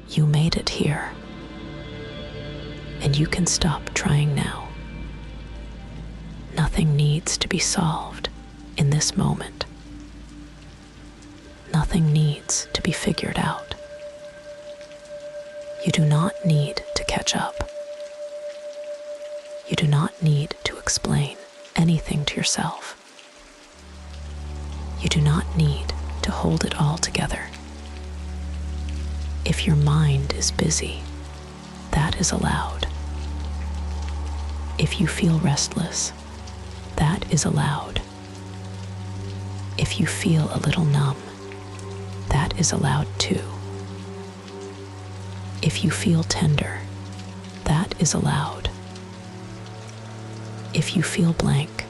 You made it here, and you can stop trying now. Nothing needs to be solved in this moment. Nothing needs to be figured out. You do not need to catch up. You do not need to explain anything to yourself. You do not need to hold it all together. If your mind is busy, that is allowed. If you feel restless, that is allowed. If you feel a little numb, that is allowed too. If you feel tender, that is allowed. If you feel blank,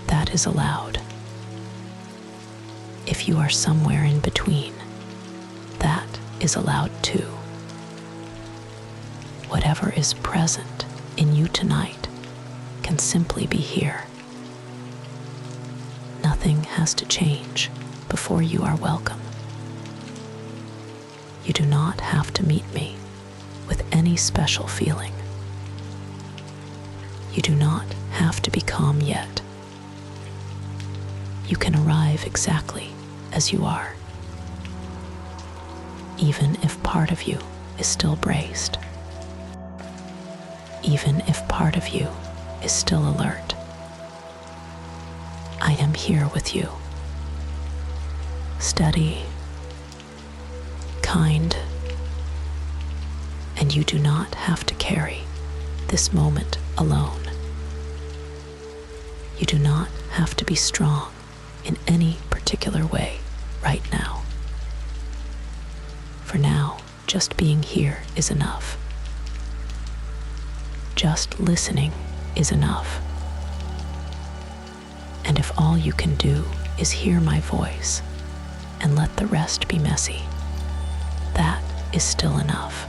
that is allowed. If you are somewhere in between, that is allowed too. Whatever is present in you tonight can simply be here. Nothing has to change before you are welcome. You do not have to meet me with any special feeling. You do not have to be calm yet. You can arrive exactly as you are, even if part of you is still braced, even if part of you is still alert. I am here with you, steady, kind, and you do not have to carry this moment alone. You do not have to be strong in any particular way right now. For now, just being here is enough. Just listening is enough. And if all you can do is hear my voice and let the rest be messy, that is still enough.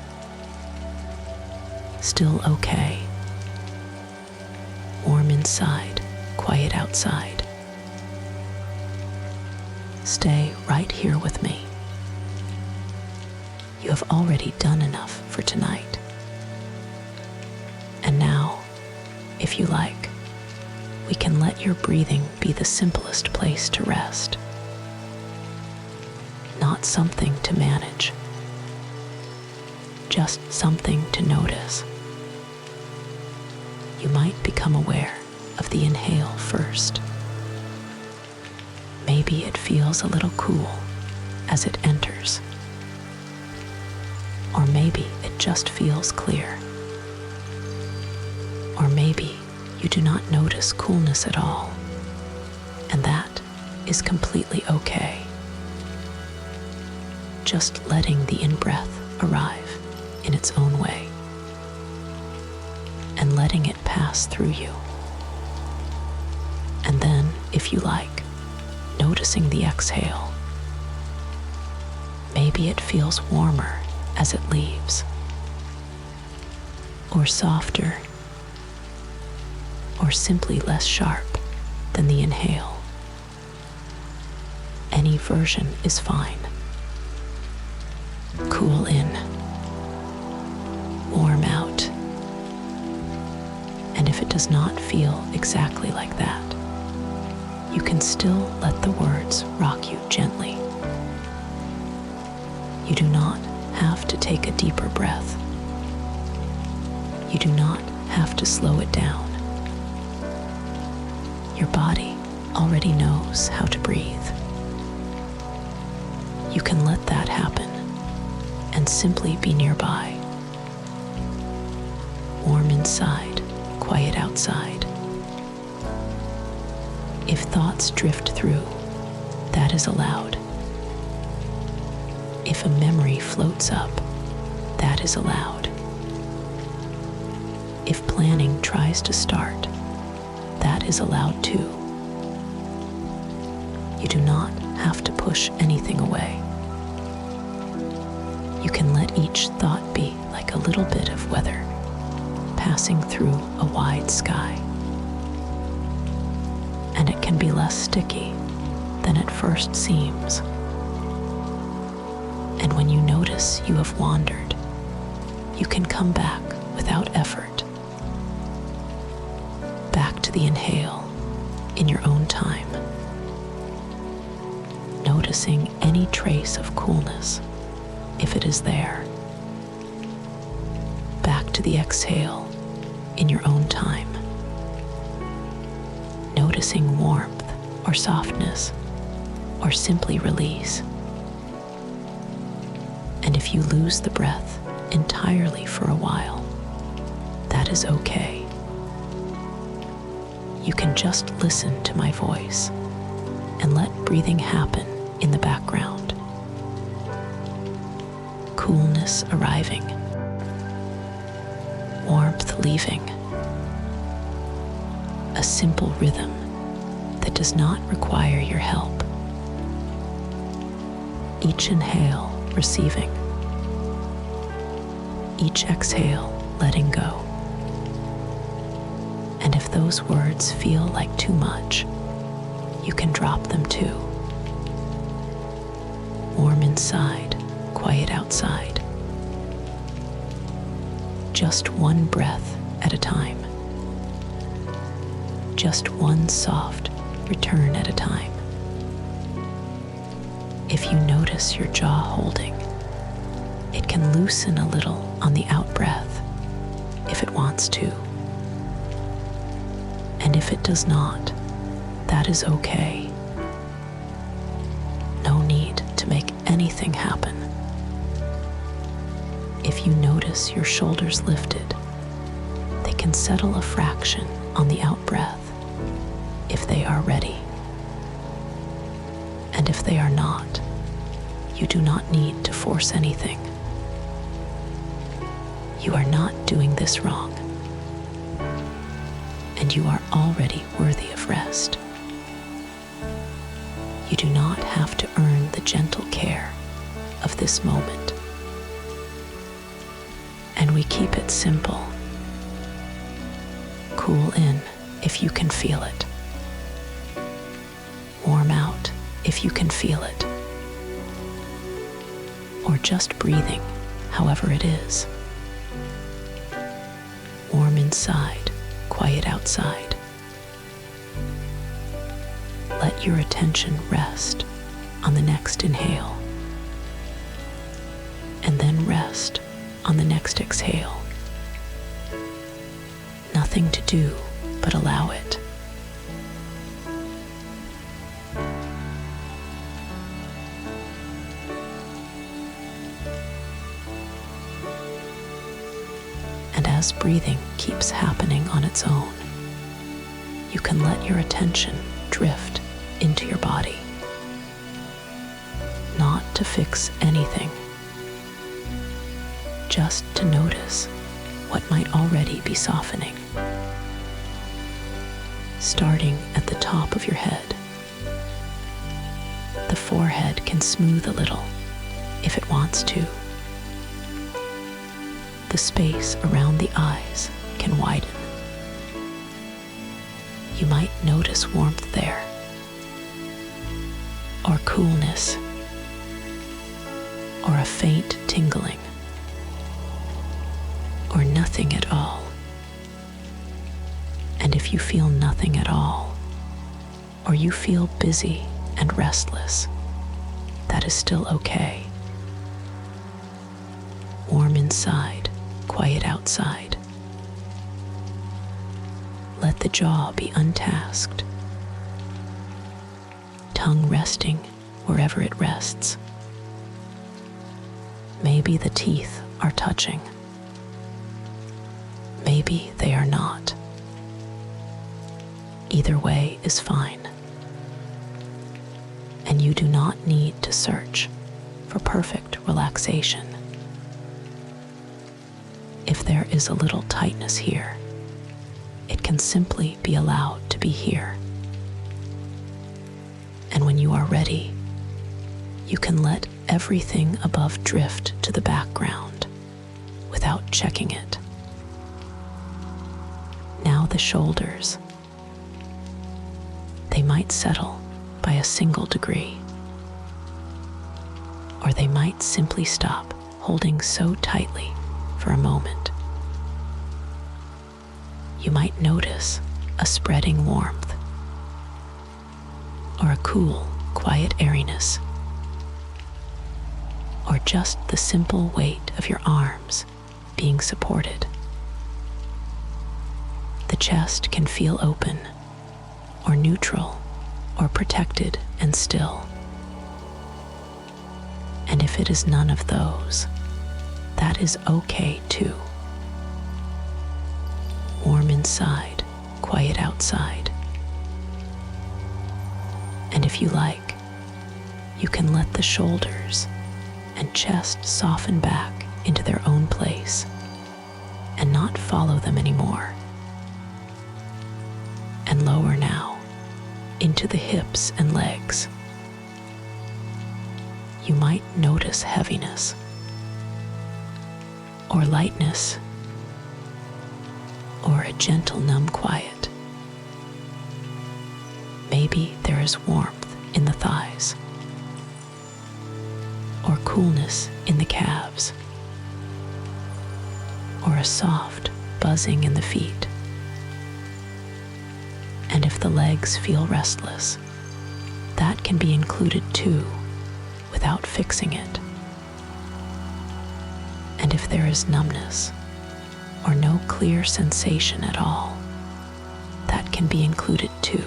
Still okay. Warm inside, quiet outside. Stay right here with me. You have already done enough for tonight. And now, if you like, we can let your breathing be the simplest place to rest. Not something to manage, just something to notice. You might become aware of the inhale first. Maybe it feels a little cool as it enters. Or maybe it just feels clear. Or maybe you do not notice coolness at all, and that is completely okay. Just letting the in-breath arrive in its own way, and letting it pass through you. And then, if you like, noticing the exhale. Maybe it feels warmer as it leaves, or softer, or simply less sharp than the inhale. Any version is fine. Cool in, warm out. And if it does not feel exactly like that, you can still let the words rock you gently. You do not have to take a deeper breath. You do not have to slow it down. Your body already knows how to breathe. You can let that happen and simply be nearby. Warm inside, quiet outside. If thoughts drift through, that is allowed. If a memory floats up, that is allowed. If planning tries to start, that is allowed too. You do not have to push anything away. You can let each thought be like a little bit of weather passing through a wide sky. And it can be less sticky than it first seems. And when you notice you have wandered, you can come back without effort, back to the inhale in your own time, noticing any trace of coolness if it is there, back to the exhale in your own time, noticing warmth or softness or simply release. And if you lose the breath entirely for a while, that is okay. You can just listen to my voice and let breathing happen in the background. Coolness arriving, warmth leaving. A simple rhythm that does not require your help. Each inhale receiving, each exhale letting go. And if those words feel like too much, you can drop them too. Warm inside, quiet outside. Just one breath at a time. Just one soft return at a time. If you notice your jaw holding, it can loosen a little on the out-breath if it wants to. And if it does not, that is okay. No need to make anything happen. If you notice your shoulders lifted, they can settle a fraction on the out-breath if they are ready. And if they are not, you do not need to force anything. You are not doing this wrong, and you are already worthy of rest. You do not have to earn the gentle care of this moment. And we keep it simple. Cool in if you can feel it. Warm out if you can feel it. Or just breathing, however it is. Warm inside, quiet outside. Let your attention rest on the next inhale, and then rest on the next exhale. Nothing to do but allow it. And as breathing keeps happening on its own, you can let your attention drift into your body. Not to fix anything, just to notice what might already be softening. Starting at the top of your head, the forehead can smooth a little if it wants to. The space around the eyes can widen. You might notice warmth there, or coolness, or a faint tingling, or nothing at all. And if you feel nothing at all, or you feel busy and restless, that is still okay. Warm inside, quiet outside. Let the jaw be untasked, tongue resting wherever it rests. Maybe the teeth are touching. Maybe they are not. Either way is fine. And you do not need to search for perfect relaxation. If there is a little tightness here, it can simply be allowed to be here. And when you are ready, you can let everything above drift to the background without checking it. Now the shoulders. They might settle by a single degree, or they might simply stop holding so tightly for a moment. You might notice a spreading warmth or a cool, quiet airiness, or just the simple weight of your arms being supported. The chest can feel open or neutral or protected and still. And if it is none of those, that is okay too. Warm inside, quiet outside. And if you like, you can let the shoulders and chest soften back into their own place and not follow them anymore. And lower now into the hips and legs. You might notice heaviness or lightness or a gentle numb quiet. Maybe there is warmth in the thighs or coolness in the calves or a soft buzzing in the feet. And if the legs feel restless, that can be included too, without fixing it. And if there is numbness or no clear sensation at all, that can be included too.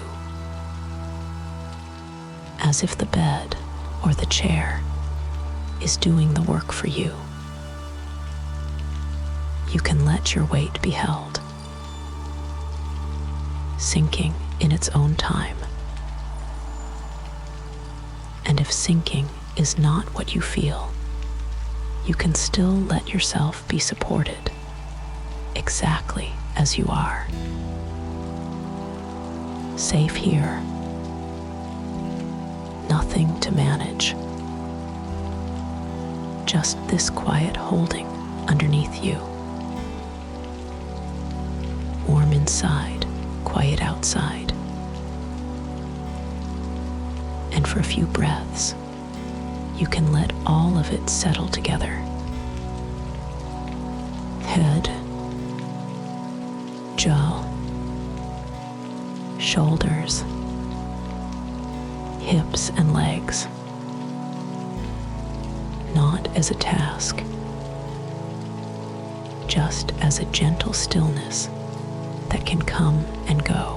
As if the bed or the chair is doing the work for you. You can let your weight be held, sinking in its own time. And if sinking is not what you feel, you can still let yourself be supported exactly as you are. Safe here, nothing to manage, just this quiet holding underneath you. Warm inside, quiet outside. And for a few breaths, you can let all of it settle together. Head, jaw, shoulders, hips and legs. Not as a task, just as a gentle stillness that can come and go.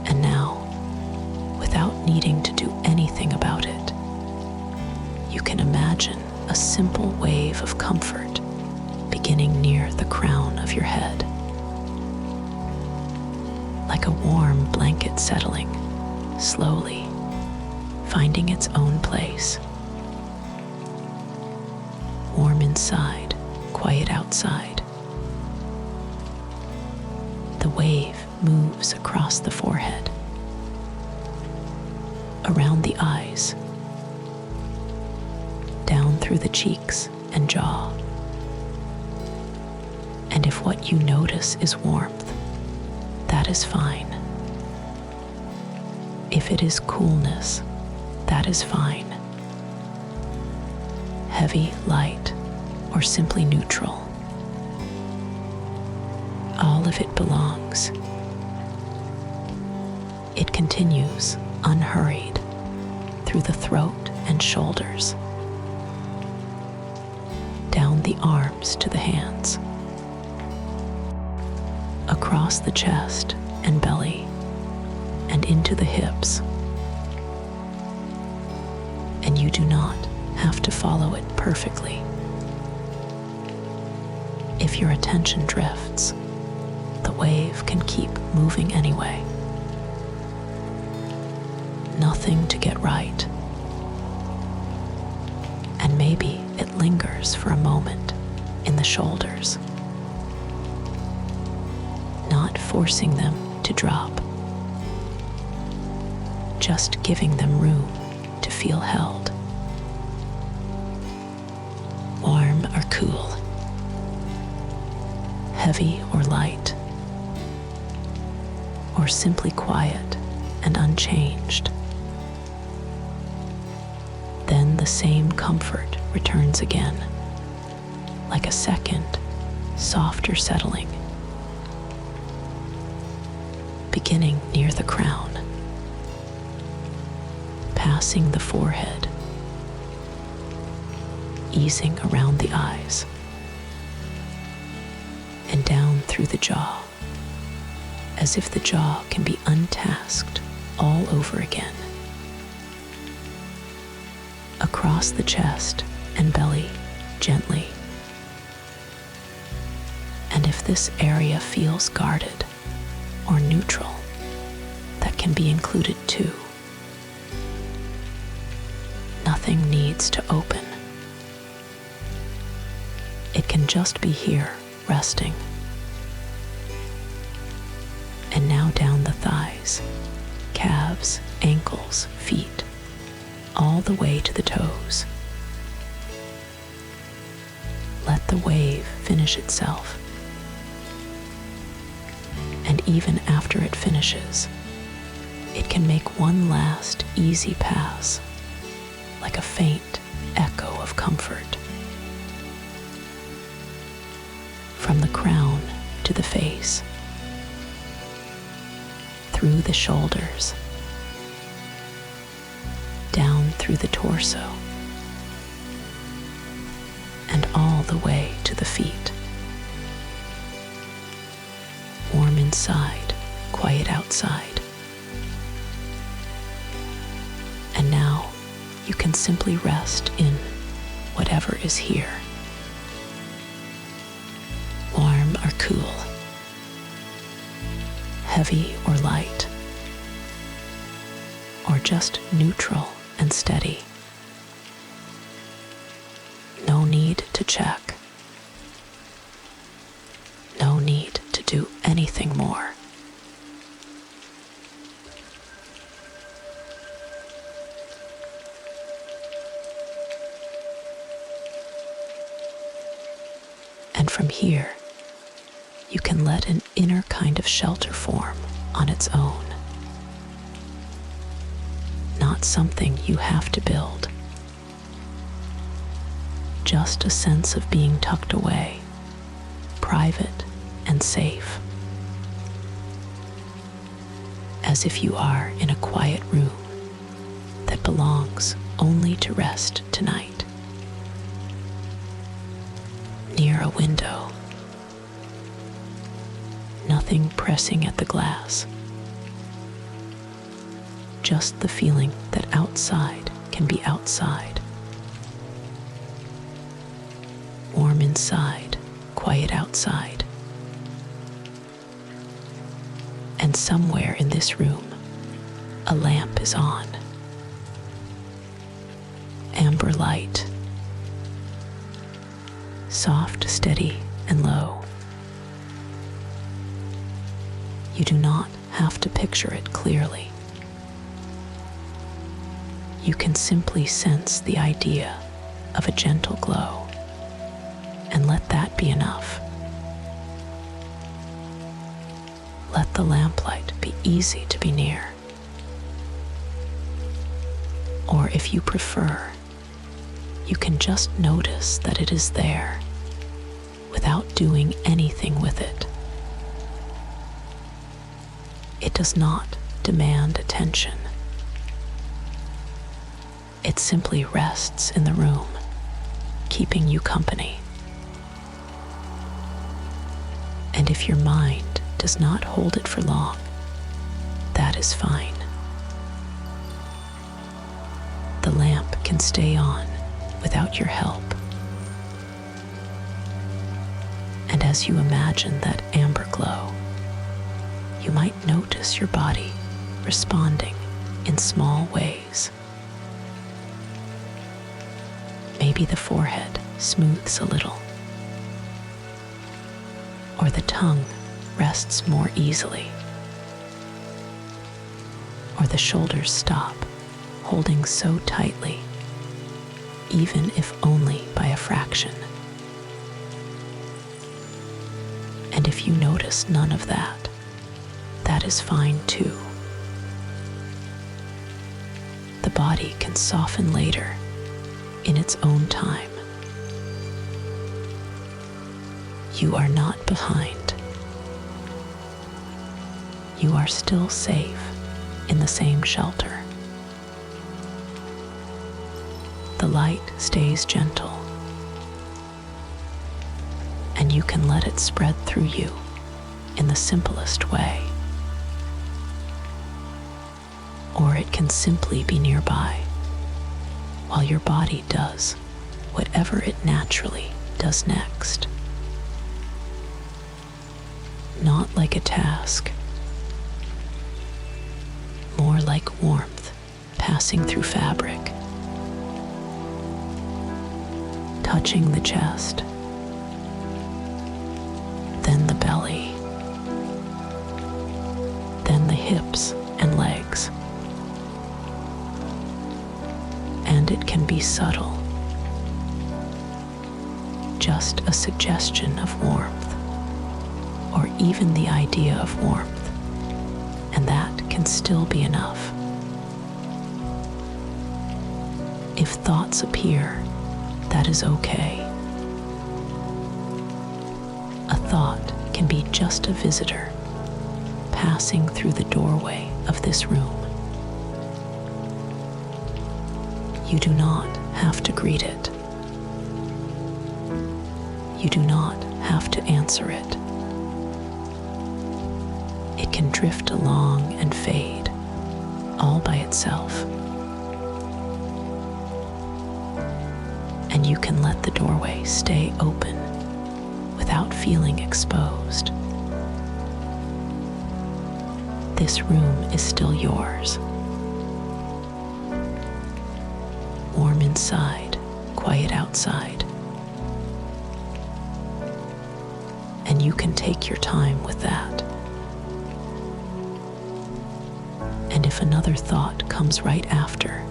And now, without needing to do anything about it, you can imagine a simple wave of comfort beginning near the crown of your head, like a warm blanket settling slowly, finding its own place. Warm inside, quiet outside. The wave moves across the forehead, around the eyes, down through the cheeks and jaw. And if what you notice is warmth, that is fine. If it is coolness, that is fine. Heavy, light, or simply neutral. All of it belongs. It continues unhurried through the throat and shoulders, down the arms to the hands, across the chest and belly, and into the hips. And you do not have to follow it perfectly. If your attention drifts, the wave can keep moving anyway. Nothing to get right. And maybe it lingers for a moment in the shoulders, not forcing them to drop, just giving them room to feel held. Warm or cool, heavy or light, or or simply quiet and unchanged. Then the same comfort returns again, like a second, softer settling, beginning near the crown, passing the forehead, easing around the eyes, and down through the jaw, as if the jaw can be untasked all over again. Across the chest and belly, gently. And if this area feels guarded or neutral, that can be included too. Nothing needs to open. It can just be here, resting. And now down the thighs, calves, ankles, feet, all the way to the toes. Let the wave finish itself. And even after it finishes, it can make one last easy pass, like a faint echo of comfort. From the crown to the face, through the shoulders, down through the torso, and all the way to the feet. Warm inside, quiet outside. And now you can simply rest in whatever is here. Warm or cool, heavy or light, or just neutral and steady. No need to check. No need to do anything more. And from here, you can let an inner kind of shelter form on its own. Not something you have to build. Just a sense of being tucked away, private and safe. As if you are in a quiet room that belongs only to rest tonight. Near a window, nothing pressing at the glass. Just the feeling that outside can be outside. Warm inside, quiet outside. And somewhere in this room, a lamp is on. Amber light. Soft, steady, and low. You do not have to picture it clearly. You can simply sense the idea of a gentle glow, and let that be enough. Let the lamplight be easy to be near. Or if you prefer, you can just notice that it is there without doing anything with it. It does not demand attention. It simply rests in the room, keeping you company. And if your mind does not hold it for long, that is fine. The lamp can stay on without your help. And as you imagine that amber glow, you might notice your body responding in small ways. Maybe the forehead smooths a little, or the tongue rests more easily, or the shoulders stop, holding so tightly, even if only by a fraction. And if you notice none of that, that that is fine too. The body can soften later in its own time. You are not behind. You are still safe in the same shelter. The light stays gentle, and you can let it spread through you in the simplest way. Or it can simply be nearby while your body does whatever it naturally does next. Not like a task, more like warmth passing through fabric, touching the chest, then the belly, then the hips and legs. And it can be subtle, just a suggestion of warmth, or even the idea of warmth, and that can still be enough. If thoughts appear, that is okay. A thought can be just a visitor passing through the doorway of this room. You do not have to greet it. You do not have to answer it. It can drift along and fade, all by itself. And you can let the doorway stay open without feeling exposed. This room is still yours. Warm inside, quiet outside. And you can take your time with that. And if another thought comes right after,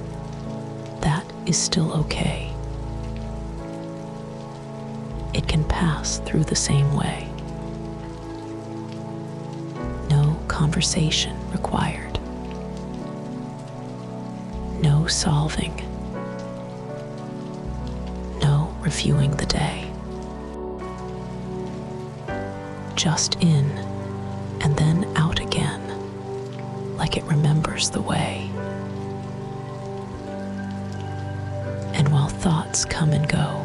that is still okay. It can pass through the same way. No conversation required. No solving. No reviewing the day. Just in and then out again, like it remembers the way. And while thoughts come and go,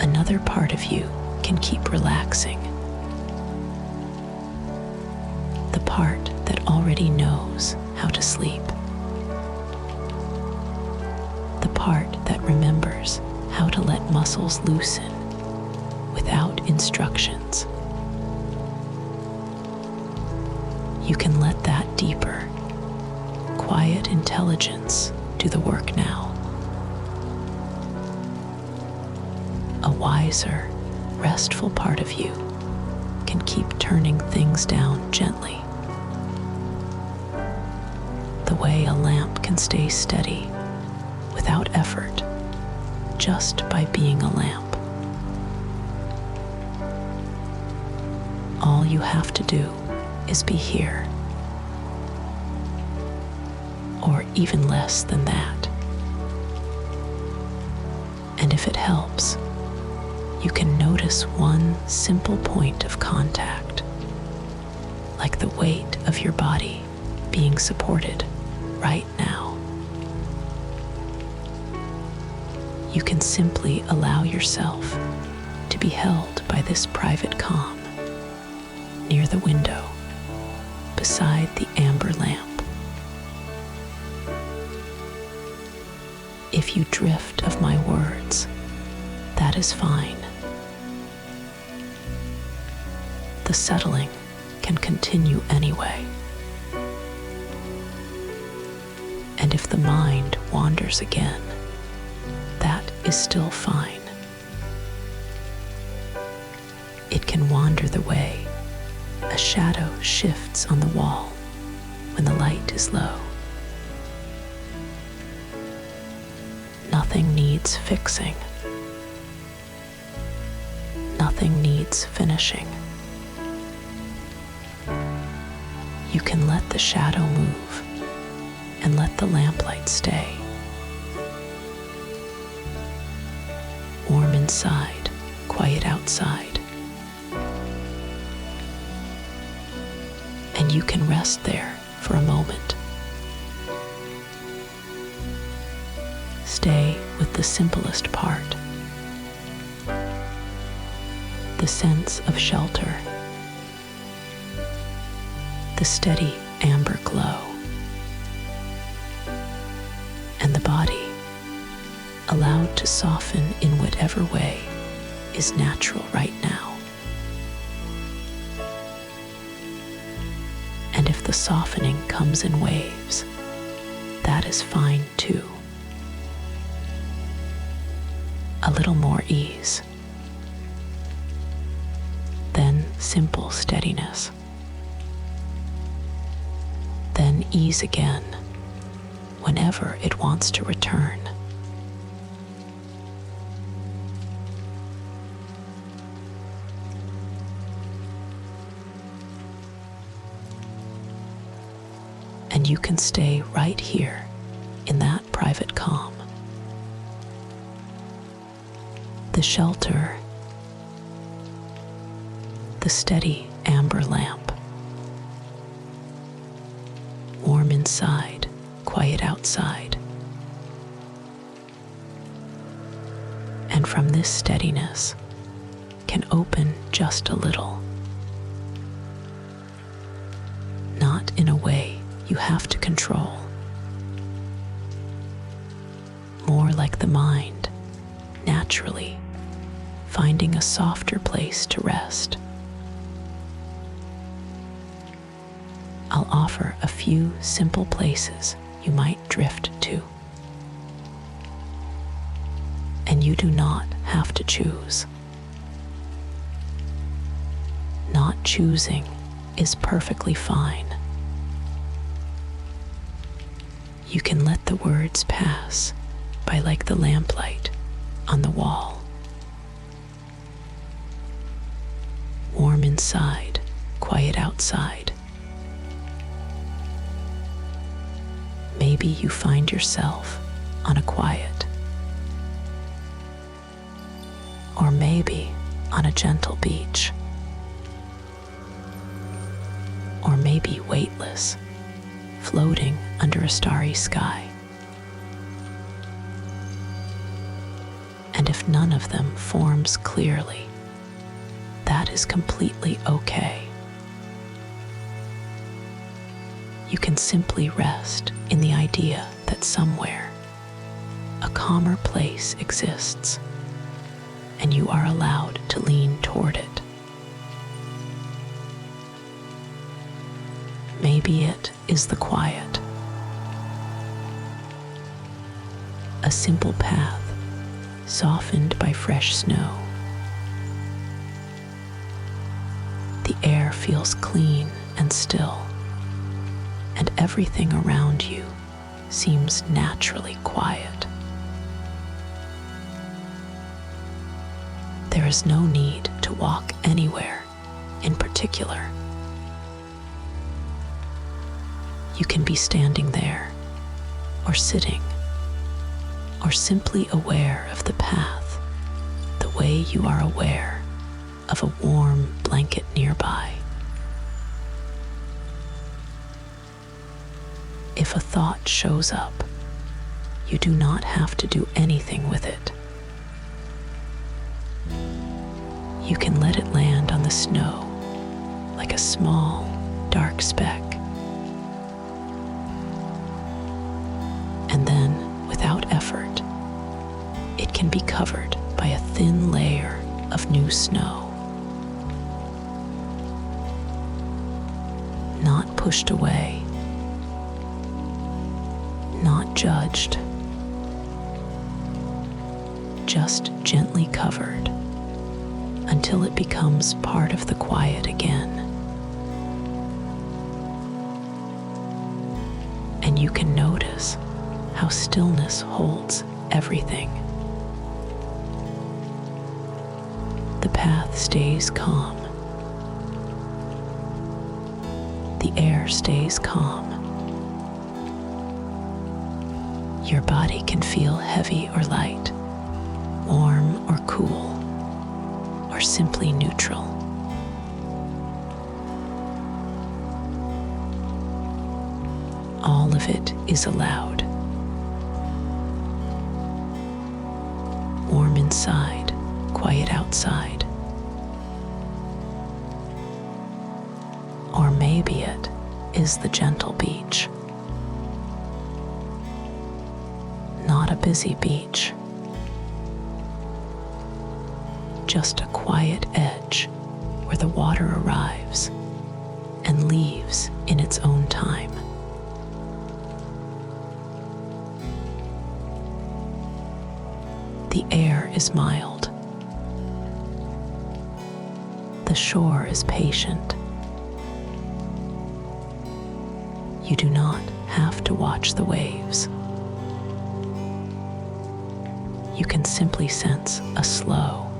another part of you can keep relaxing. The part that already knows how to sleep. The part that remembers how to let muscles loosen without instructions. You can let that deeper, quiet intelligence do the work now. A wiser, restful part of you can keep turning things down gently. The way a lamp can stay steady without effort, just by being a lamp. All you have to do is be here, or even less than that. And if it helps, you can notice one simple point of contact, like the weight of your body being supported right now. You can simply allow yourself to be held by this private calm near the window, beside the amber lamp. If you drift of my words, that is fine. The settling can continue anyway. And if the mind wanders again, that is still fine. It can wander the way a shadow shifts on the wall when the light is low. Nothing needs fixing. Nothing needs finishing. You can let the shadow move and let the lamplight stay. Warm inside, quiet outside. And you can rest there for a moment. Stay with the simplest part, the sense of shelter, the steady amber glow, and the body allowed to soften in whatever way is natural right now. And if the softening comes in waves, that is fine too. A little more ease, then simple steadiness, then ease again whenever it wants to return. And you can stay right here in that private calm. The shelter, the steady amber lamp, warm inside, quiet outside. And from this steadiness can open just a little, not in a way you have to control, more like the mind naturally finding a softer place to rest. I'll offer a few simple places you might drift to. And you do not have to choose. Not choosing is perfectly fine. You can let the words pass by like the lamplight on the wall. Warm inside, quiet outside. Maybe you find yourself on a quiet, or maybe on a gentle beach, or maybe weightless, floating under a starry sky. And if none of them forms clearly, that is completely okay. You can simply rest in the idea that somewhere a calmer place exists, and you are allowed to lean toward it. Maybe it is the quiet, a simple path softened by fresh snow. The air feels clean and still, and everything around you seems naturally quiet. There is no need to walk anywhere in particular. You can be standing there, or sitting, or simply aware of the path, the way you are aware of a warm blanket nearby. If a thought shows up, you do not have to do anything with it. You can let it land on the snow like a small, dark speck. And then, without effort, it can be covered by a thin layer of new snow. Not pushed away, not judged, just gently covered until it becomes part of the quiet again. And you can notice how stillness holds everything. The path stays calm. the air stays calm. Your body can feel heavy or light, warm or cool, or simply neutral. All of it is allowed. Warm inside, quiet outside. Or maybe it is the gentle beach. Not a busy beach. Just a quiet edge where the water arrives and leaves in its own time. The air is mild. The shore is patient. You do not have to watch the waves. You can simply sense a slow,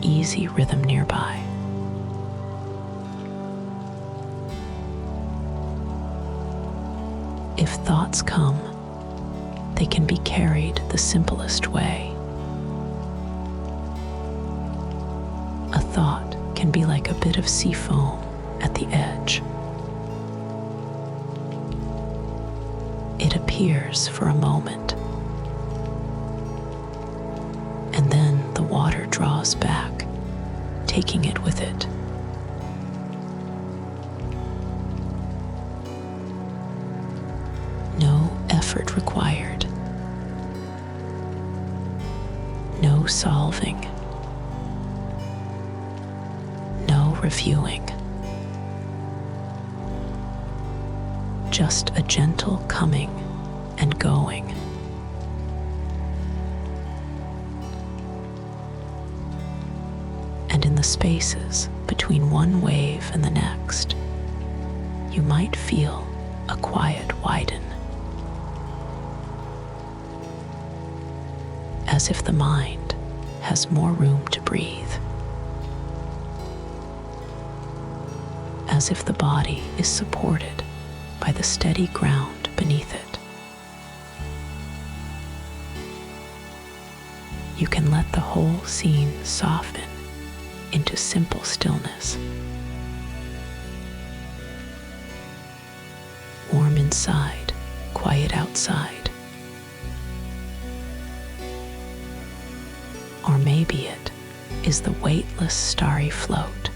easy rhythm nearby. If thoughts come, they can be carried the simplest way. A thought can be like a bit of sea foam at the edge. It appears for a moment, and then the water draws back, taking it with it. No effort required. No solving. No reviewing. Just a gentle coming and going. And in the spaces between one wave and the next, you might feel a quiet widen, as if the mind has more room to breathe, as if the body is supported by the steady ground beneath it. You can let the whole scene soften into simple stillness. Warm inside, quiet outside. Or maybe it is the weightless starry float,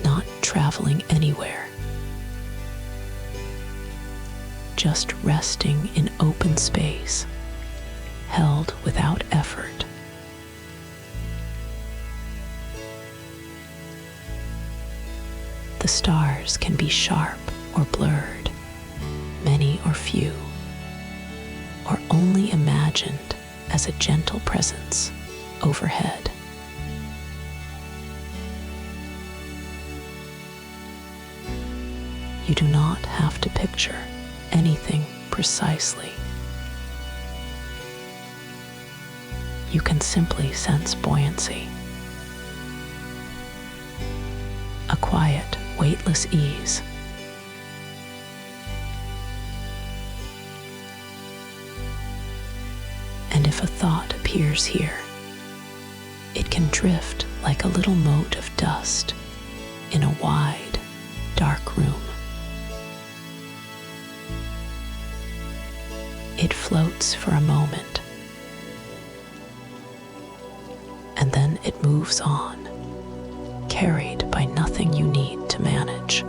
not traveling anywhere, just resting in open space, held without effort. The stars can be sharp or blurred, many or few, or only imagined as a gentle presence overhead. You do not have to picture anything precisely. You can simply sense buoyancy, a quiet, weightless ease. And if a thought appears here, it can drift like a little mote of dust in a wide, dark room. It floats for a moment, and then it moves on, carried by nothing you need to manage.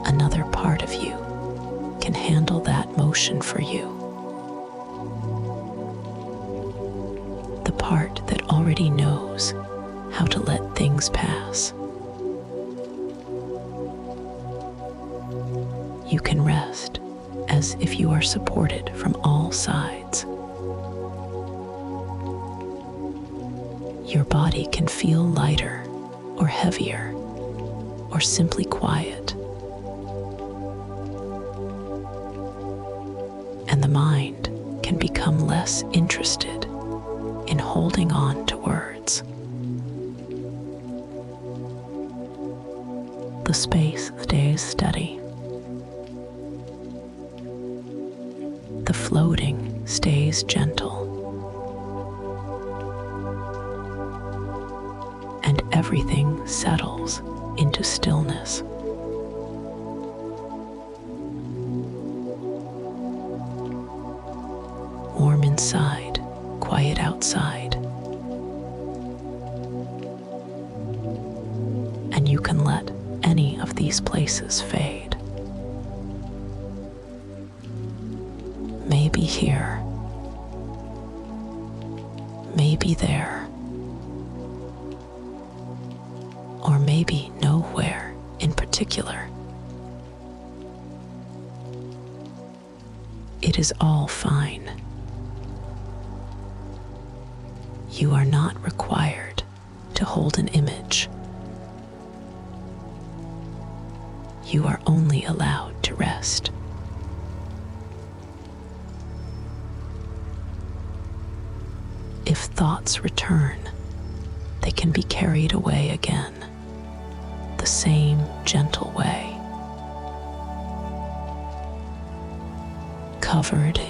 Another part of you can handle that motion for you. The part that already knows how to let things pass. You can rest as if you are supported from all sides. Your body can feel lighter or heavier or simply quiet. And the mind can become less interested holding on to words. The space stays steady. The floating stays gentle. And everything settles into stillness. Warm inside, quiet outside. And you can let any of these places fade. Maybe here, maybe there, or maybe nowhere in particular. It is all fine. You are not required to hold an image. You are only allowed to rest. If thoughts return, they can be carried away again, the same gentle way. Covered,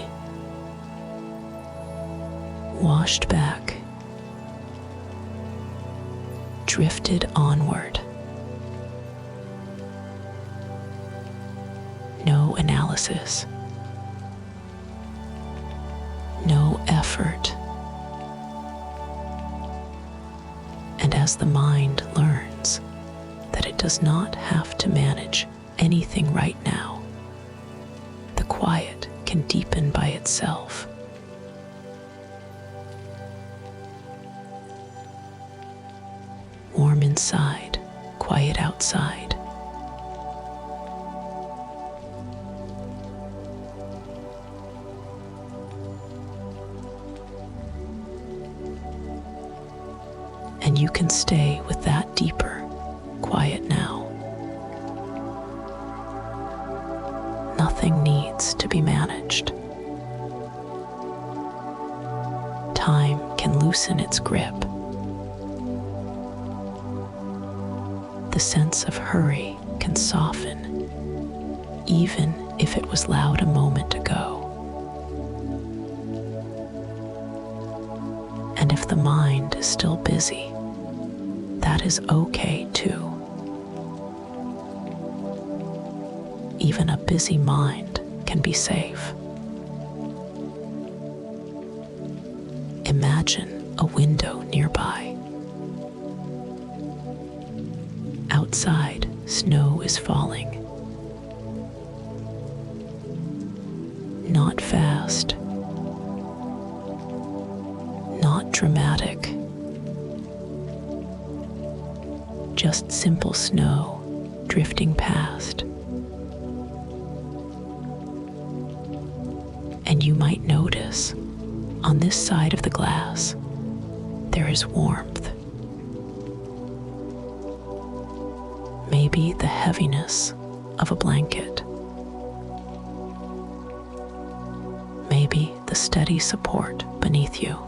washed back, drifted onward. No analysis, no effort. And as the mind learns that it does not have to manage anything right now, the quiet can deepen by itself. Warm inside, quiet outside. And you can stay with that deeper quiet now. Nothing needs to be managed. Time can loosen its grip. The sense of hurry can soften, even if it was loud a moment ago. And if the mind is still busy, that is okay too. Even a busy mind can be safe. Imagine a window nearby. Outside, snow is falling. Not fast, not dramatic, just simple snow drifting past. And you might notice on this side of the glass there is warmth. Maybe the heaviness of a blanket. Maybe the steady support beneath you.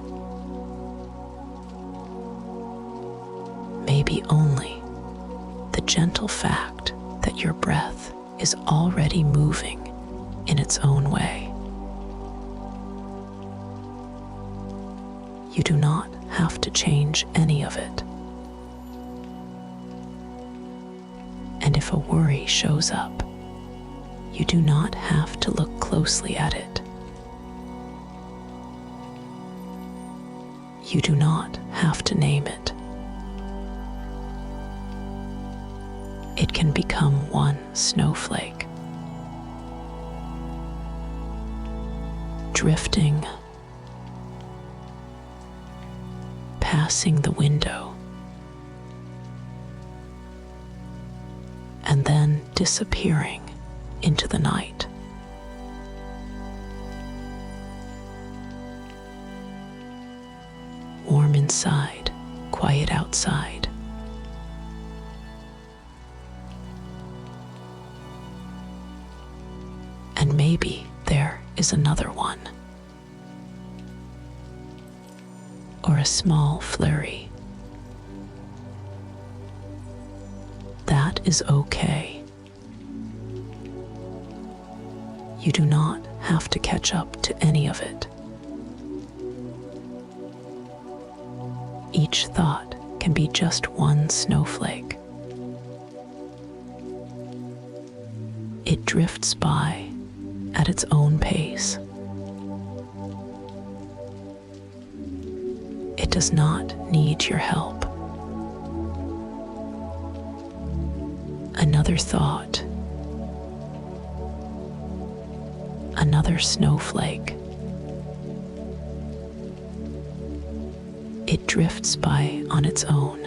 Maybe only the gentle fact that your breath is already moving in its own way. You do not have to change any of it. And if a worry shows up, you do not have to look closely at it. You do not have to name it. It can become one snowflake, drifting, passing the window, and then disappearing into the night. Warm inside, quiet outside. And maybe there is another one. or a small flurry. That is okay. You do not have to catch up to any of it. Each thought can be just one snowflake. It drifts by at its own pace. It does not need your help. Another thought, another snowflake. It drifts by on its own,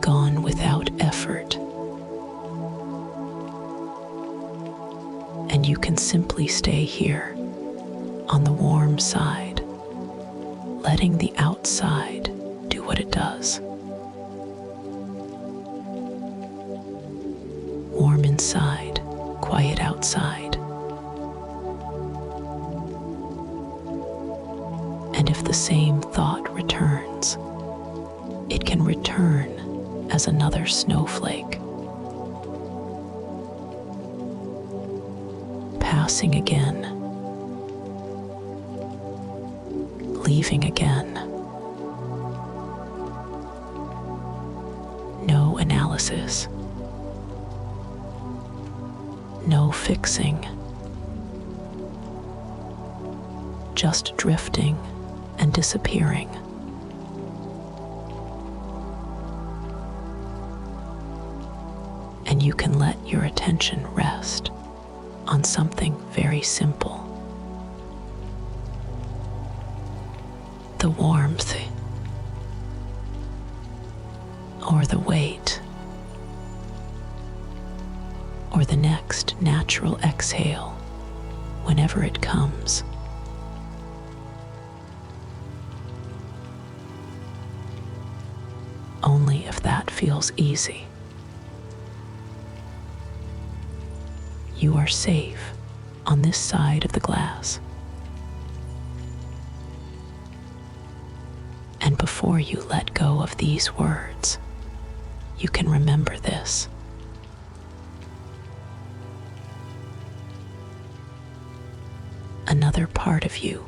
gone without effort. And you can simply stay here on the warm side, letting the outside do what it does. Warm inside, quiet outside. And if the same thought returns, it can return as another snowflake, passing again, leaving again. No analysis, no fixing, just drifting and disappearing. And you can let your attention rest on something very simple. The warmth or the weight or the next natural exhale whenever it comes. Only if that feels easy. You are safe on this side of the glass. And before you let go of these words, you can remember this. Another part of you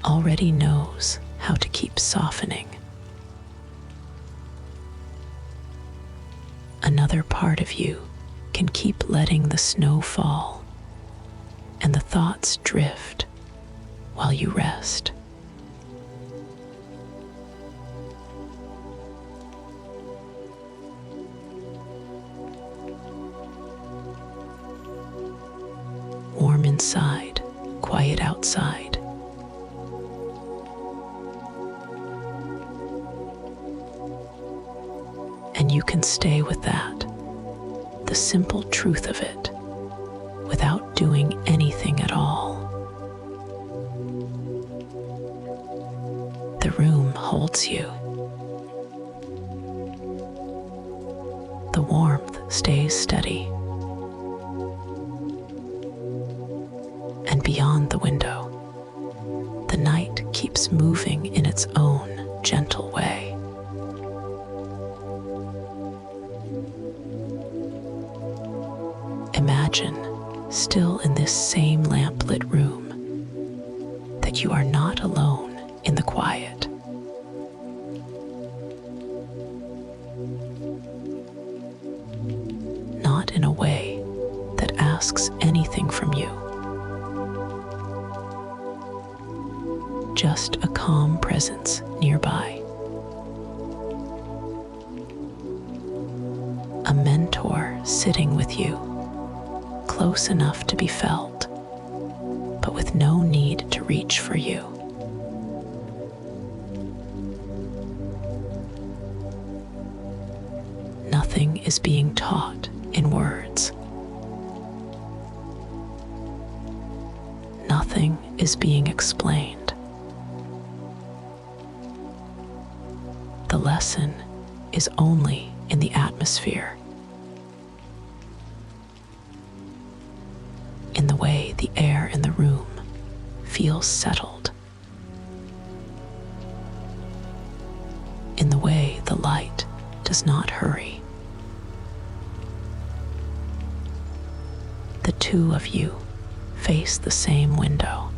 already knows how to keep softening. Another part of you can keep letting the snow fall and the thoughts drift while you rest. Warm inside, quiet outside. And you can stay with that, the simple truth of it, without doing anything at all. The room holds you. The warmth stays steady. And beyond the window, the night keeps moving in its own gentle way. Imagine, still in this same lamplit room, that you are not alone in the quiet. Not in a way that asks anything from you. Just a calm presence nearby. A mentor sitting with you, close enough to be felt, but with no need to reach for you. Nothing is being taught in words. Nothing is being explained. The lesson is only in the atmosphere, in the way the air in the room feels settled, in the way the light does not hurry. The two of you face the same window,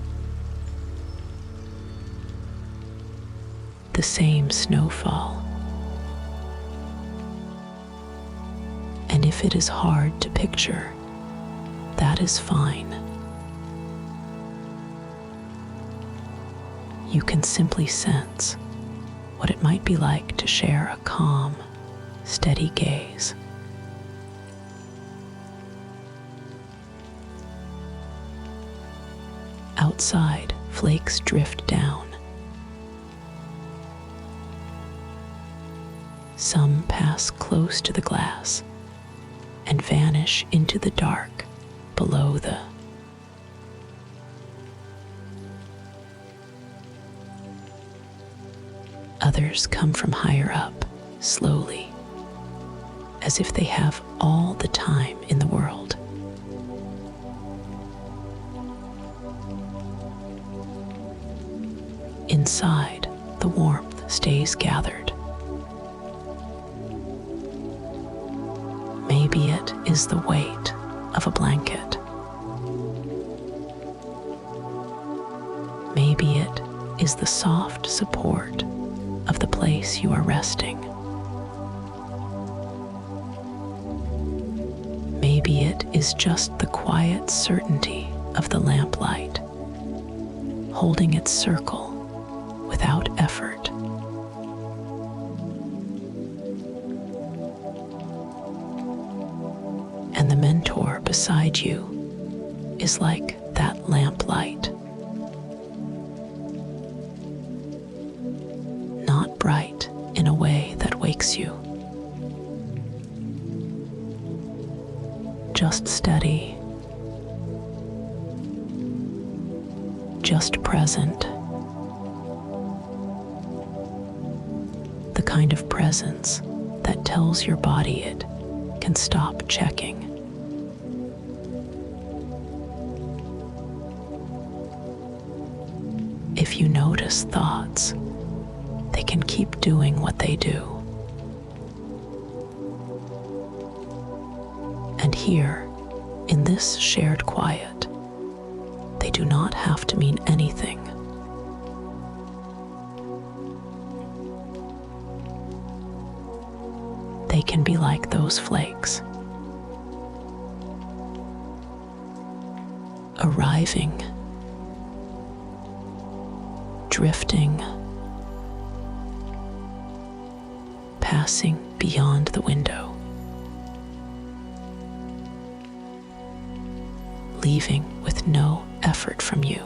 the same snowfall. And if it is hard to picture, that is fine. You can simply sense what it might be like to share a calm, steady gaze. Outside, flakes drift down. Some pass close to the glass and vanish into the dark below the others come from higher up, slowly, as if they have all the time in the world. Inside, the warmth stays gathered. Maybe it is the weight of a blanket. Maybe it is the soft support of the place you are resting. Maybe it is just the quiet certainty of the lamplight, holding its circle without effort. And the mentor beside you is like that lamplight. Not bright in a way that wakes you, just steady, just present. The kind of presence that tells your body it can stop checking. If you notice thoughts, they can keep doing what they do. And here, in this shared quiet, they do not have to mean anything. They can be like those flakes, arriving, drifting, passing beyond the window, leaving with no effort from you.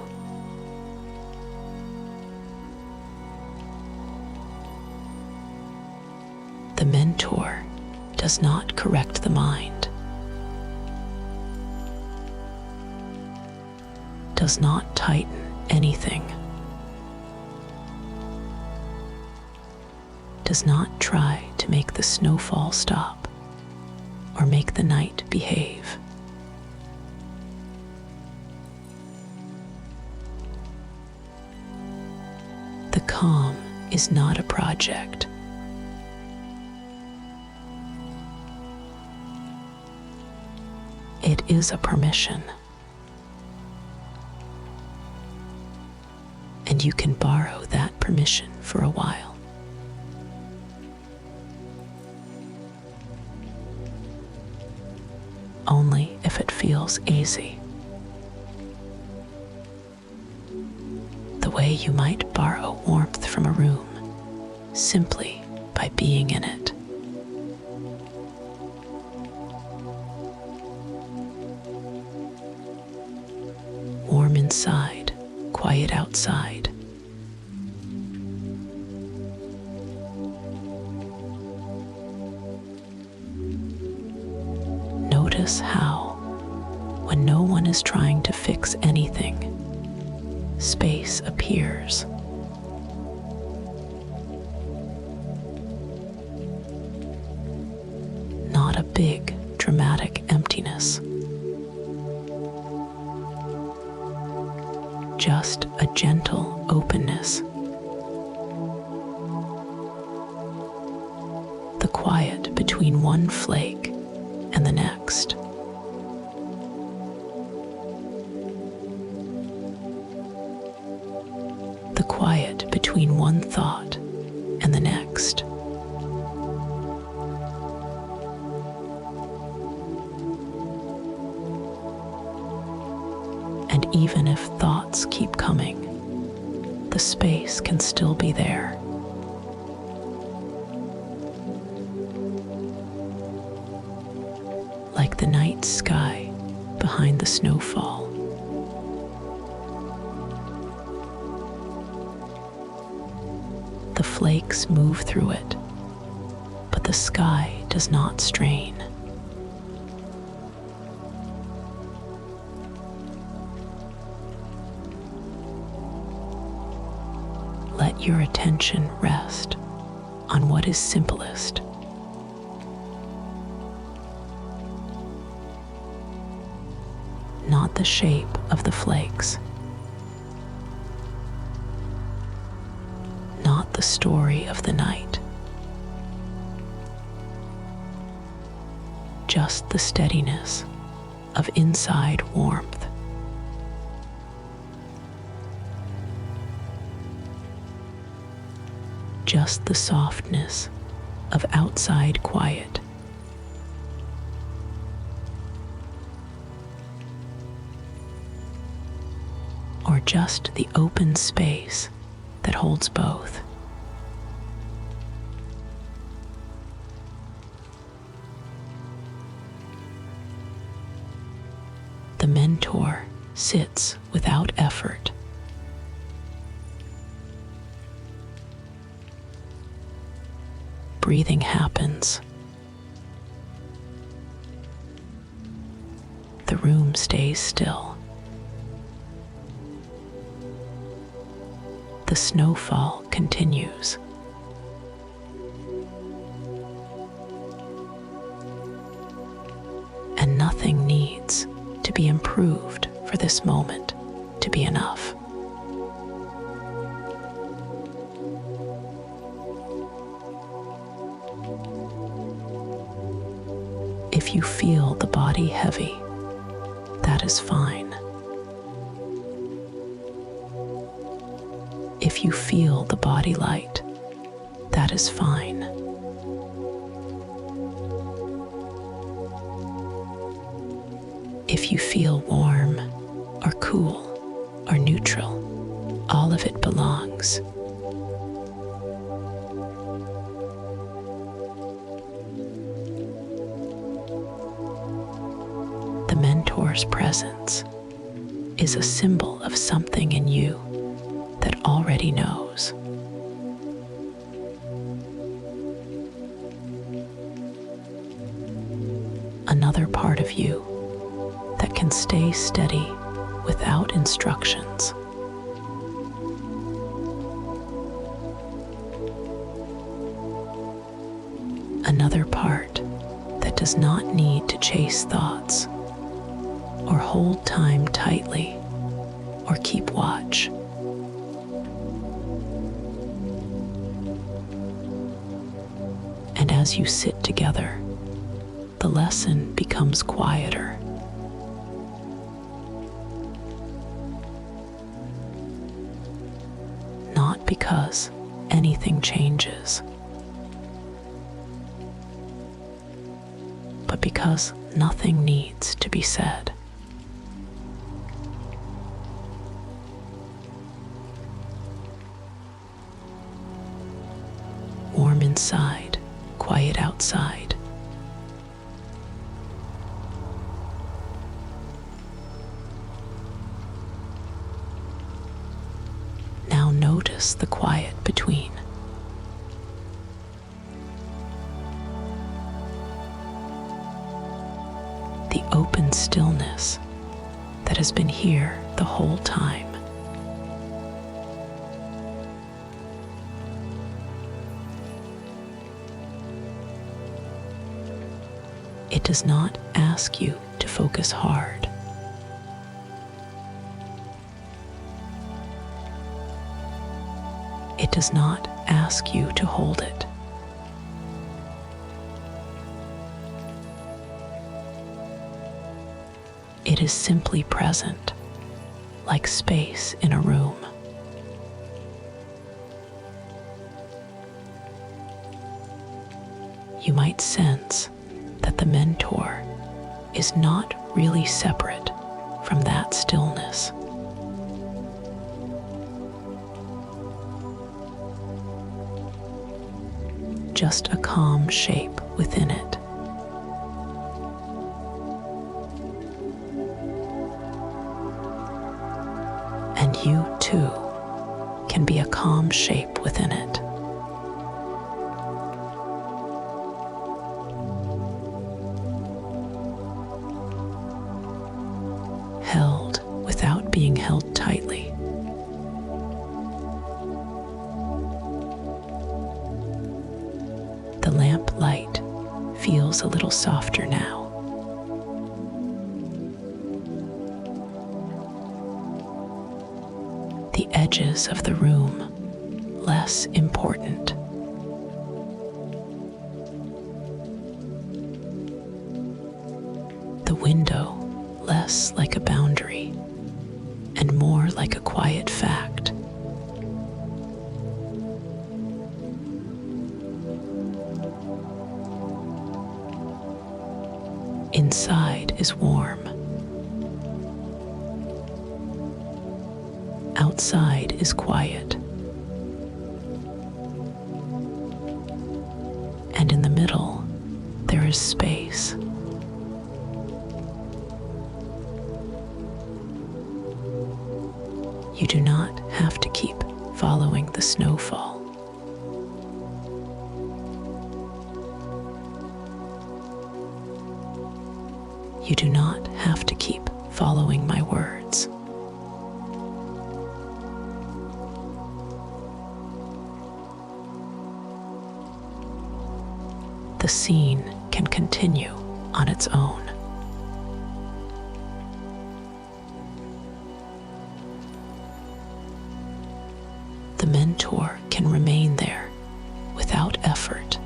The mentor does not correct the mind, does not tighten anything, does not try to make the snowfall stop or make the night behave. The calm is not a project. It is a permission. And you can borrow that permission for a while. Only if it feels easy. The way you might borrow warmth from a room, simply by being in it. Warm inside, quiet outside. Notice how, when no one is trying to fix anything, space appears. Not a big, dramatic emptiness. just a gentle openness. The quiet between one flake and the next. The quiet between one thought and the next. And even if thoughts keep coming, the space can still be there. Like the night sky behind the snowfall. The flakes move through it, but the sky does not strain. Let your attention rest on what is simplest. Not the shape of the flakes, not the story of the night, just the steadiness of inside warmth. Just the softness of outside quiet. Or just the open space that holds both. The mentor sits without effort. Breathing happens. The room stays still. The snowfall continues. And nothing needs to be improved for this moment to be enough. If you feel the body heavy, that is fine. If you feel the body light, that is fine. If you feel warm or cool or neutral, all of it belongs. The mentor's presence is a symbol of something in you that already knows. Another part of you that can stay steady without instructions. Another part that does not need to chase thoughts or hold time tightly or keep watch. And as you sit together, the lesson becomes quieter. Not because anything changes, but because nothing needs to be said. Warm inside, quiet outside. Now notice the quiet between. The open stillness that has been here the whole time. It does not ask you to focus hard. It does not ask you to hold it. It is simply present, like space in a room. You might sense that the mentor is not really separate from that stillness. Just a calm shape within it. And you too can be a calm shape within it. Held without being held tightly. The lamplight feels a little softer now. The edges of the room less important. The window less like a boundary and more like a quiet fact. Inside is warm. Outside is quiet. And in the middle, there is space. You do not have to keep following the snowfall. You do not have to keep following my words. The scene can continue on its own. The mentor can remain there without effort.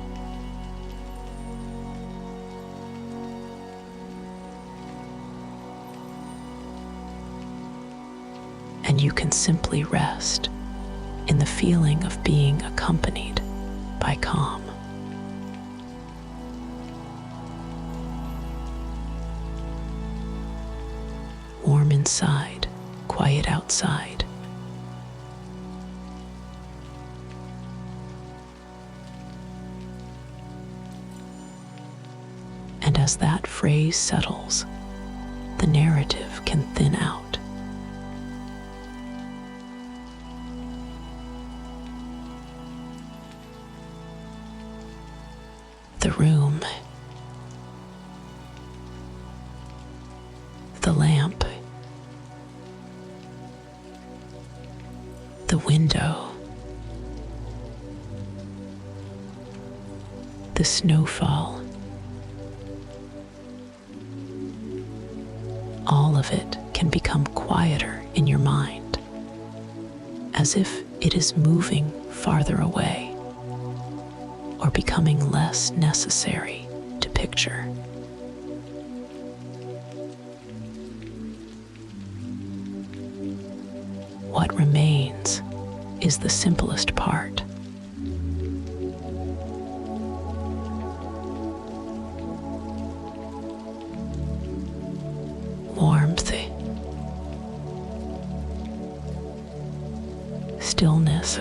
And you can simply rest in the feeling of being accompanied by calm. Warm inside, quiet outside. And as that phrase settles, the narrative can thin out. The room, the lamp, the window, the snowfall, all of it can become quieter in your mind, as if it is moving farther away or becoming less necessary to picture. What remains is the simplest part. Warmth, stillness,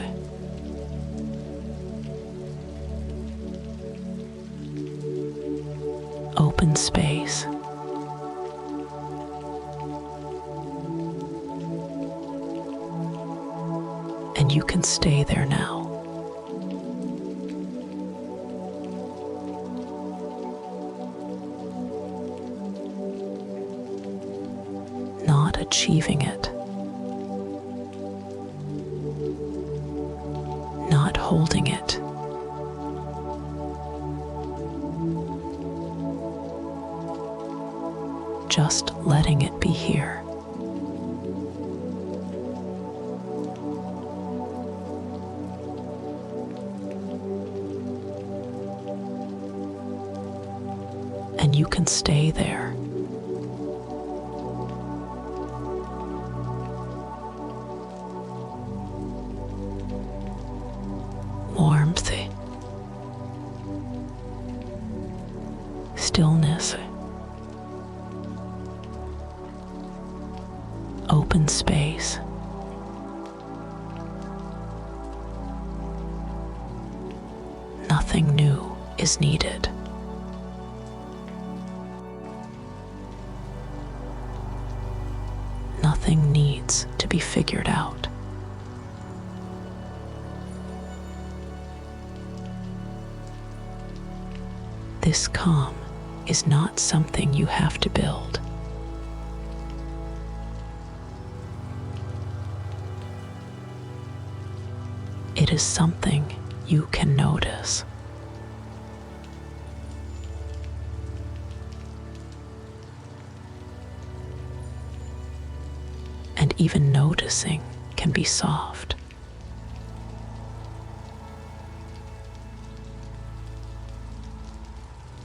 open space. And you can stay there now. Not achieving it. Not holding it. Just letting it be here. you can stay there. Warmth, stillness, open space. Nothing new is needed. Nothing needs to be figured out. This calm is not something you have to build. It is something you can notice. And even noticing can be soft.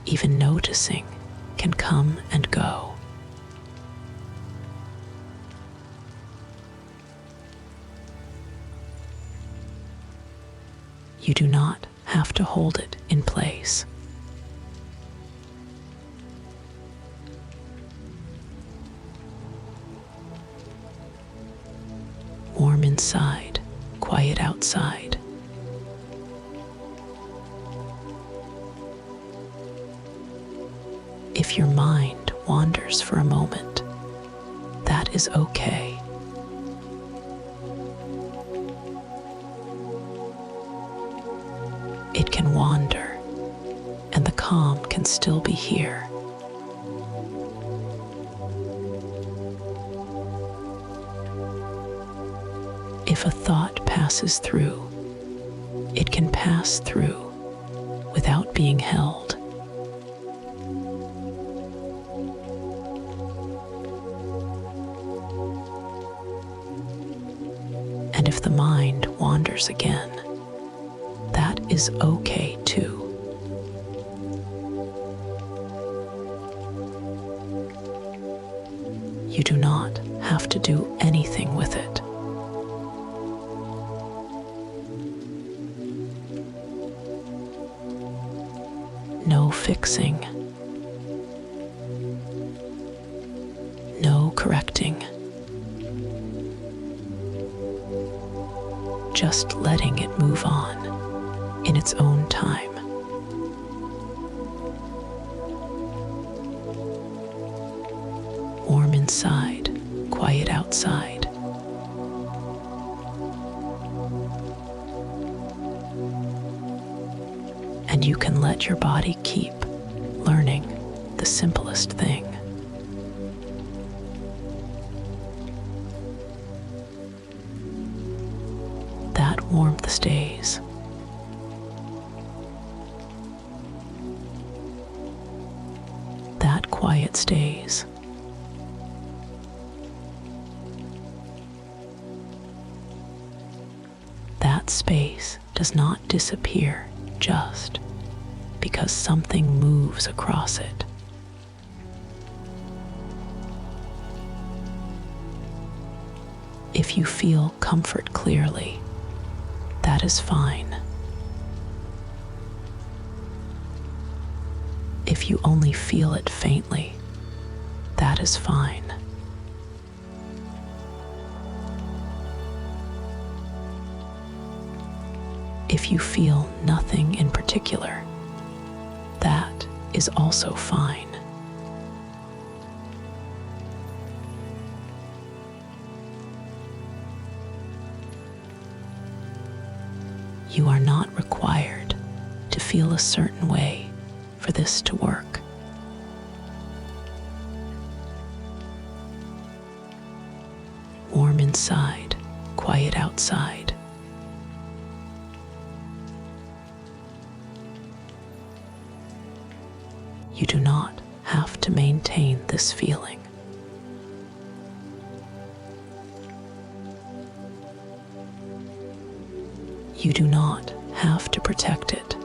Even noticing can come and go. You do not have to hold it in place. Warm inside, quiet outside. If your mind wanders for a moment, that is okay. It can wander, and the calm can still be here. If a thought passes through, it can pass through without being held. And if the mind wanders again, that is okay too. You do not have to do anything with it. No fixing, no correcting, just letting it move on in its own time. Warm inside, quiet outside. And you can let your body keep learning the simplest thing. That warmth stays. That quiet stays. That space does not disappear just because something moves across it. If you feel comfort clearly, that is fine. If you only feel it faintly, that is fine. If you feel nothing in particular, that is also fine. You are not required to feel a certain way for this to work. Warm inside, quiet outside. You do not have to maintain this feeling. You do not have to protect it.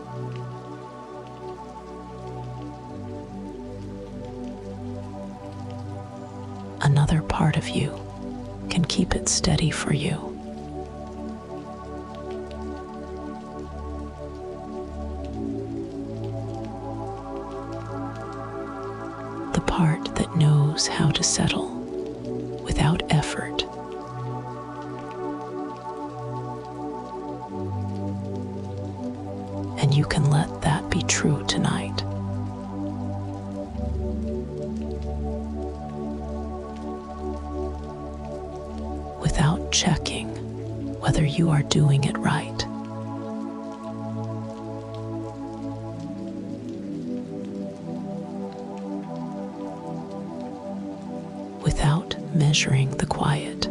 another part of you can keep it steady for you. The part that knows how to settle without effort. And you can let that be true tonight. Without checking whether you are doing it right. Without measuring the quiet.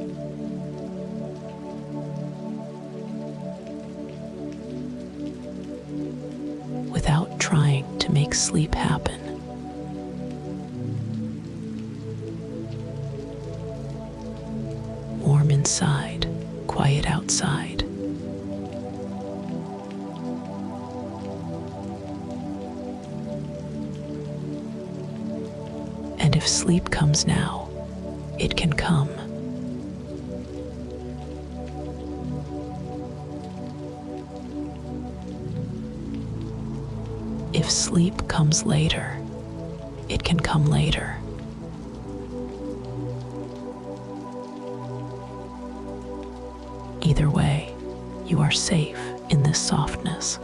Without trying to make sleep happen. Warm inside, quiet outside. And if sleep comes now, it can come. If sleep comes later, it can come later. Either way, you are safe in this softness.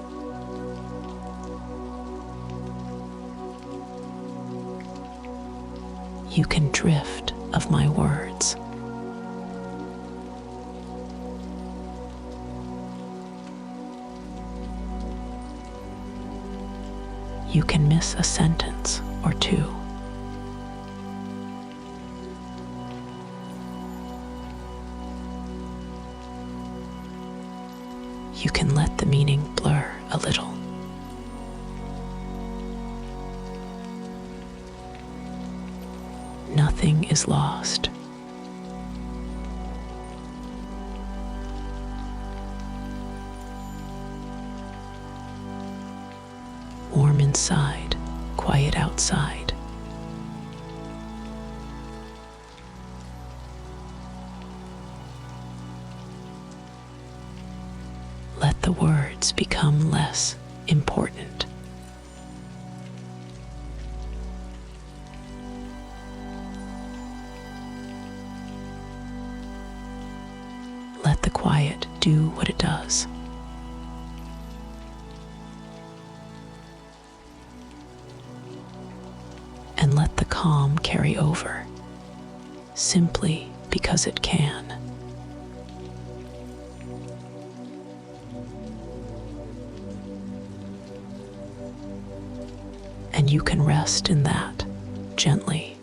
You can drift of my words. You can miss a sentence or two. You can let the meaning blur a little. Nothing is lost. Warm inside, quiet outside. Let the words become less important. Let the quiet do what it does. And let the calm carry over, simply because it can. And you can rest in that gently.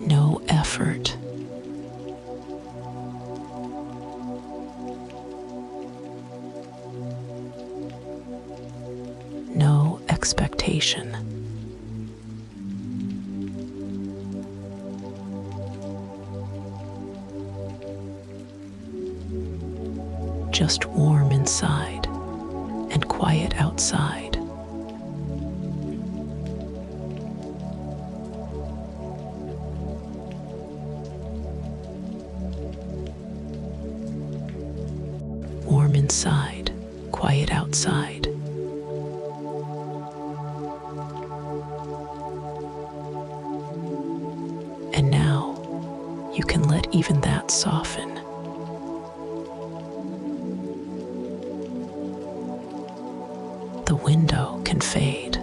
No effort. No expectation. Just warm inside and quiet outside. Warm inside, quiet outside. And now you can let even that soften. The window can fade.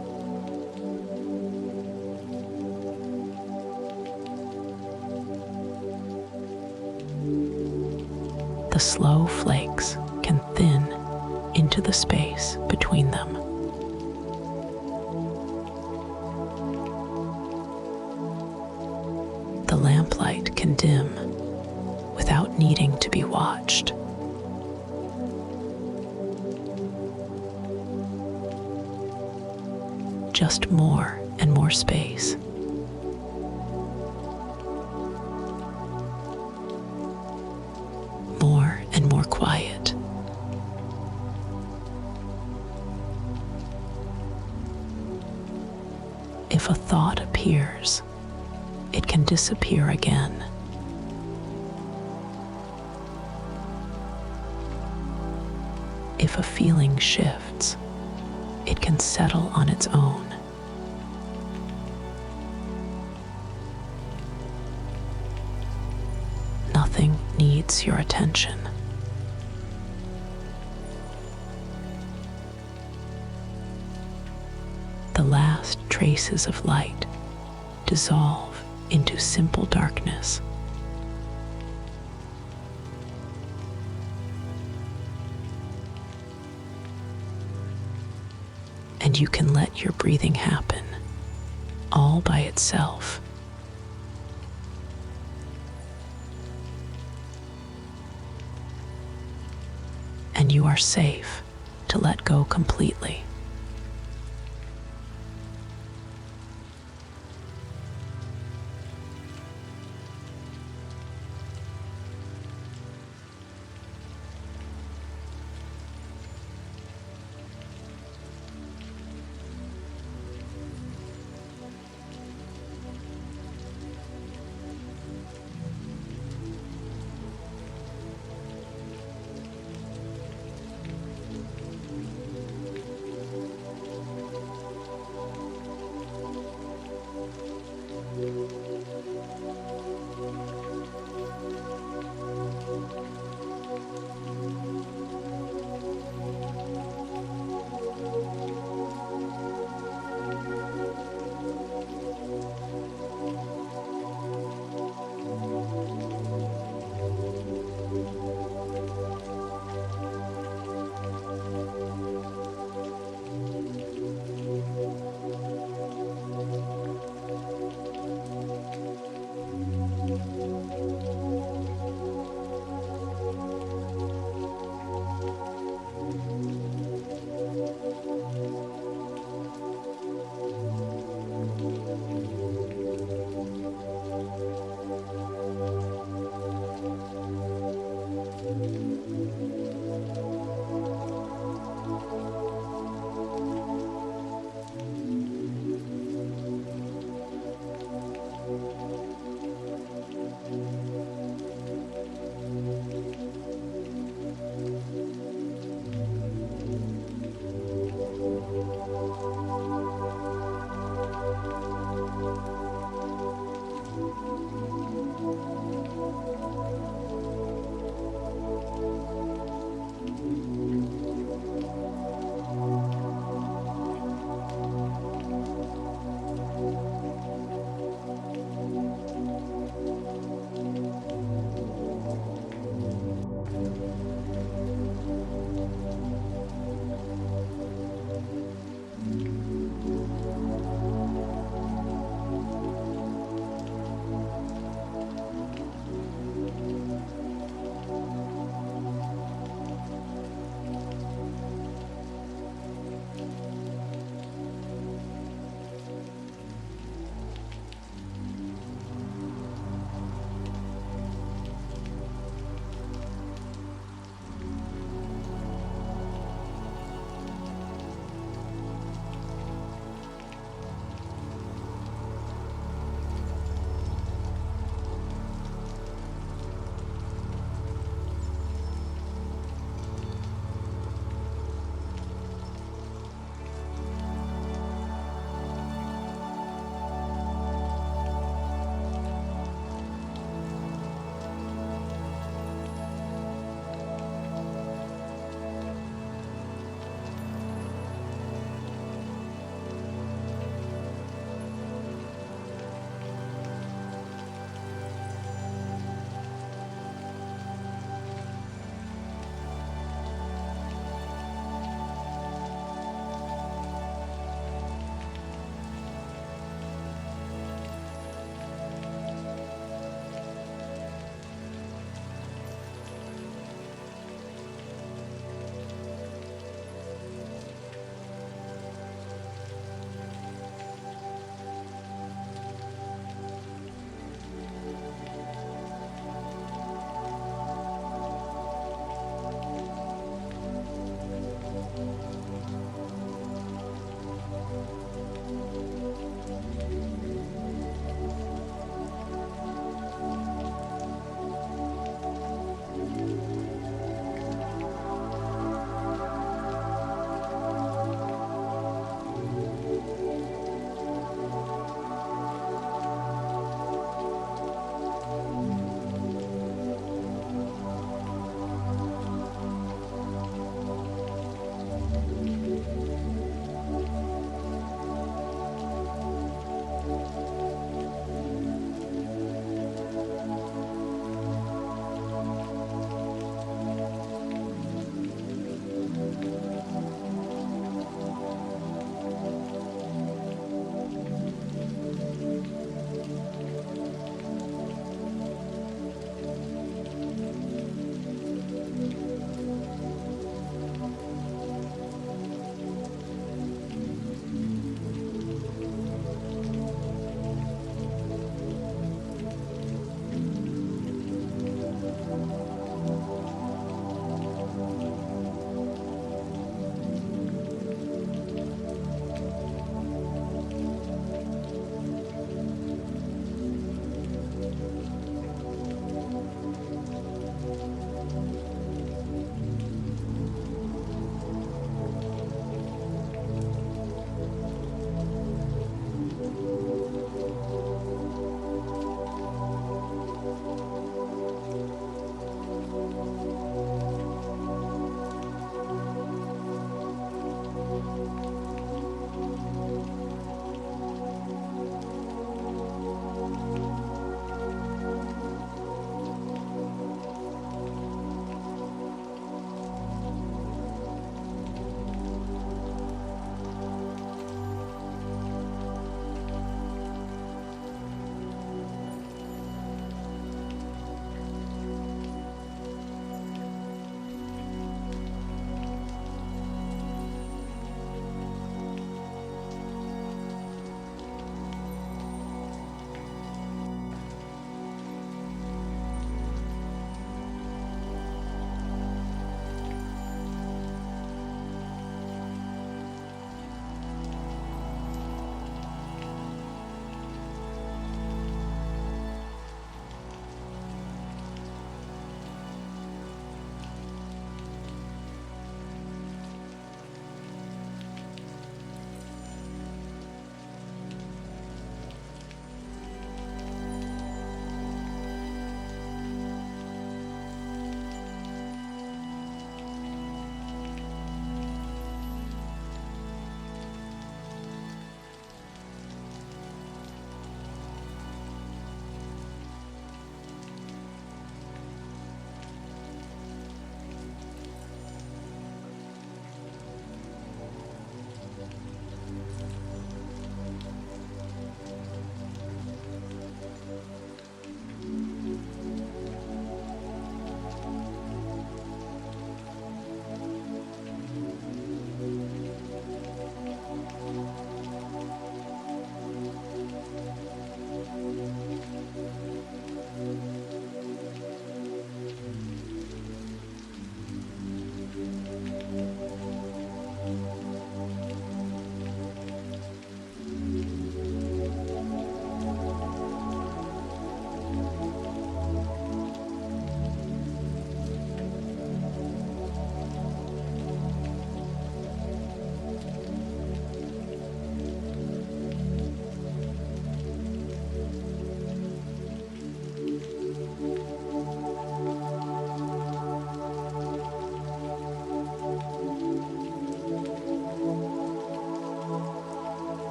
The slow flakes can thin into the space between them. The lamplight can dim without needing to be watched. Just more and more space. More and more quiet. If a thought appears, it can disappear again. If a feeling shifts, it can settle on its own. Nothing needs your attention. The last traces of light dissolve into simple darkness. And you can let your breathing happen all by itself. And you are safe to let go completely.